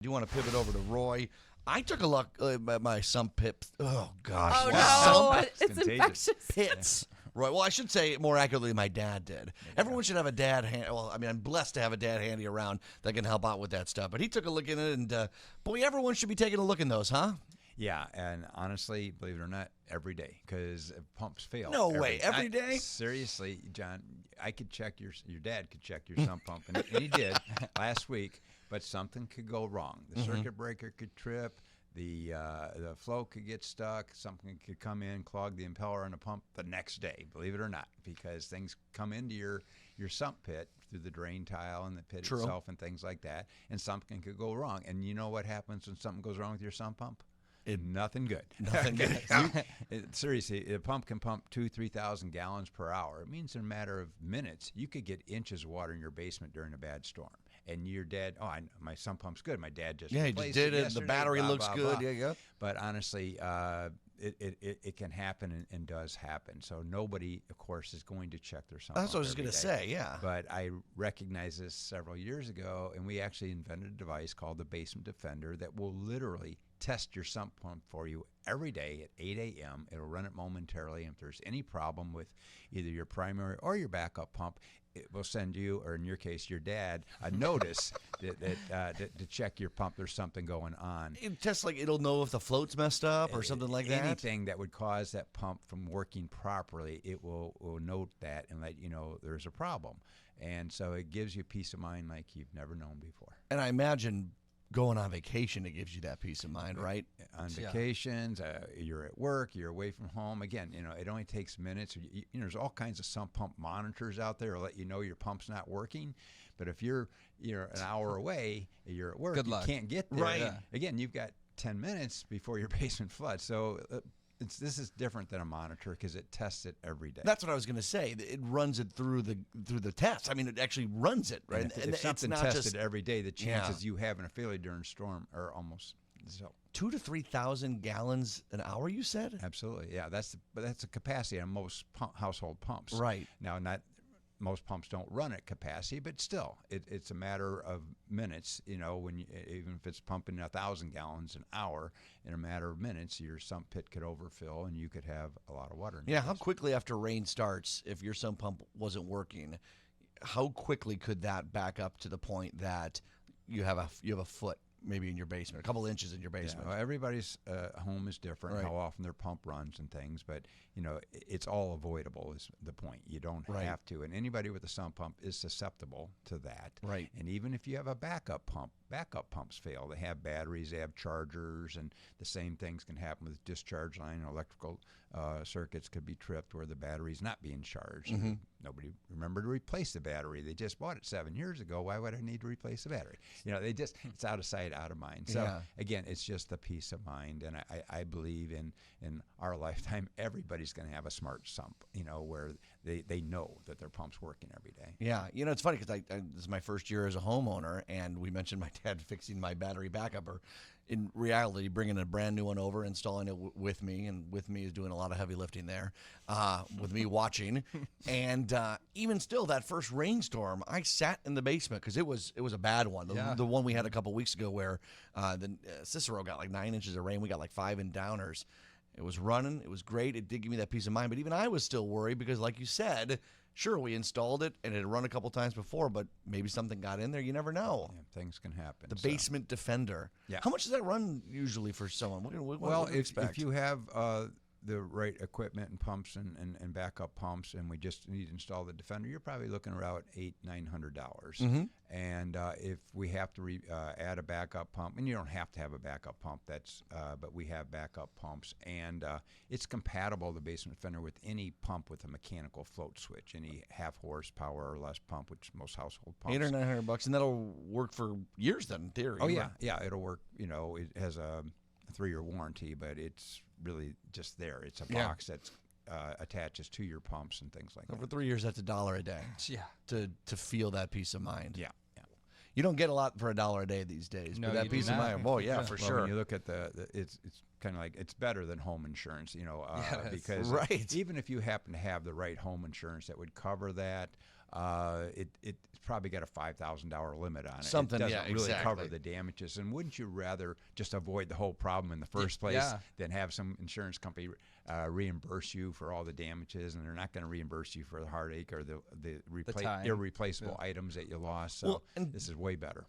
Do you want to pivot over to Roy? I took a look at my sump pit. Oh, gosh. Oh, Wow. no. Sump It's infectious. pits. Roy. Well, I should say more accurately, my dad did. Everyone should have a dad. Well, I mean, I'm blessed to have a dad handy around that can help out with that stuff. But he took a look in it, and boy, everyone should be taking a look in those, huh? Yeah, and honestly, believe it or not, every day, because pumps fail. No way, every day? Seriously, John, I could check your dad could check your sump pump, and he did last week, but something could go wrong. The circuit breaker could trip, the flow could get stuck, something could come in, clog the impeller on the pump the next day, believe it or not, because things come into your sump pit through the drain tile and the pit itself and things like that, and something could go wrong. And you know what happens when something goes wrong with your sump pump? Nothing good. Nothing good. Seriously, a pump can pump 2,000-3,000 gallons per hour. It means in a matter of minutes, you could get inches of water in your basement during a bad storm. And your dad, my sump pump's good. My dad just he replaced did it. yesterday, The battery looks good. blah. Yeah. But honestly, it can happen and does happen. So nobody, of course, is going to check their sump That's pump what I was every going to day. say, yeah. But I recognized this several years ago, and we actually invented a device called the Basement Defender that will literally test your sump pump for you every day at 8 a.m. It'll run it momentarily. And if there's any problem with either your primary or your backup pump, it will send you, or in your case, your dad, a notice to check your pump. There's something going on. It tests it'll know if the float's messed up or something like that. Anything that would cause that pump from working properly, it will note that and let you know there's a problem. And so it gives you peace of mind like you've never known before. And I imagine going on vacation, it gives you that peace of mind, right? On vacations, you're at work, you're away from home. Again, it only takes minutes. There's all kinds of sump pump monitors out there to let you know your pump's not working. But if you're an hour away, you're at work, Good luck. You can't get there. Right. Again, you've got 10 minutes before your basement floods. So this is different than a monitor because it tests it every day. That's what I was going to say. It runs it through the test. I mean, it actually runs it, right? And if something tested every day, the chances you having a failure during a storm are almost zero. 2,000 to 3,000 gallons an hour, you said? Absolutely, yeah. That's the capacity on most household pumps. Right. Now, not most pumps don't run at capacity, but still, it's a matter of minutes. Even if it's pumping 1,000 gallons an hour, in a matter of minutes, your sump pit could overfill and you could have a lot of water in your How quickly after rain starts, if your sump pump wasn't working, how quickly could that back up to the point that you have a foot maybe in your basement, a couple inches in your basement? Yeah, well, everybody's home is different, Right. how often their pump runs and things, but it's all avoidable is the point. You don't have to, and anybody with a sump pump is susceptible to that. Right. And even if you have a backup pumps fail. They have batteries, they have chargers, and the same things can happen with discharge line. Electrical circuits could be tripped where the battery's not being charged. Mm-hmm. Nobody remembered to replace the battery. They just bought it 7 years ago. Why would I need to replace the battery? It's out of sight, out of mind. So again, it's just the peace of mind, and I believe in our lifetime, everybody's going to have a smart sump, where they know that their pump's working every day. Yeah, it's funny because this is my first year as a homeowner, and we mentioned my dad fixing my battery backup, or in reality, bringing a brand new one over, installing it with me, and with me is doing a lot of heavy lifting there, with me watching. And even still, that first rainstorm, I sat in the basement because it was a bad one. The one we had a couple weeks ago where Cicero got like 9 inches of rain. We got like 5 in downers. It was running. It was great. It did give me that peace of mind. But even I was still worried because, like you said, sure, we installed it and it had run a couple times before, but maybe something got in there. You never know. Yeah, things can happen. The Basement Defender. Yeah. How much does that run usually for someone? What do you if expect? you have the right equipment and pumps and backup pumps, and we just need to install the Defender, you're probably looking around $800-900. Mm-hmm. And if we have to add a backup pump, and you don't have to have a backup pump, but we have backup pumps, and it's compatible, the Basement Defender, with any pump with a mechanical float switch, any half horsepower or less pump, which most household pumps. $800 or $900, and that'll work for years then, in theory. Oh yeah, it'll work. It has a 3-year warranty, but it's really just there. It's a box that's attaches to your pumps and things like that. For 3 years, that's $1 a day. Yeah. To feel that peace of mind. Yeah. You don't get a lot for $1 a day these days. No, but that you peace do of not. mind, boy, yeah, for sure. When you look at it's kind of like it's better than home insurance, because right. even if you happen to have the right home insurance that would cover that, it's probably got a $5,000 limit on it. Something, it doesn't yeah, really exactly. cover the damages. And wouldn't you rather just avoid the whole problem in the first place Yeah. than have some insurance company reimburse you for all the damages, and they're not going to reimburse you for the heartache or the time. irreplaceable items that you lost. So Well, and- this is way better.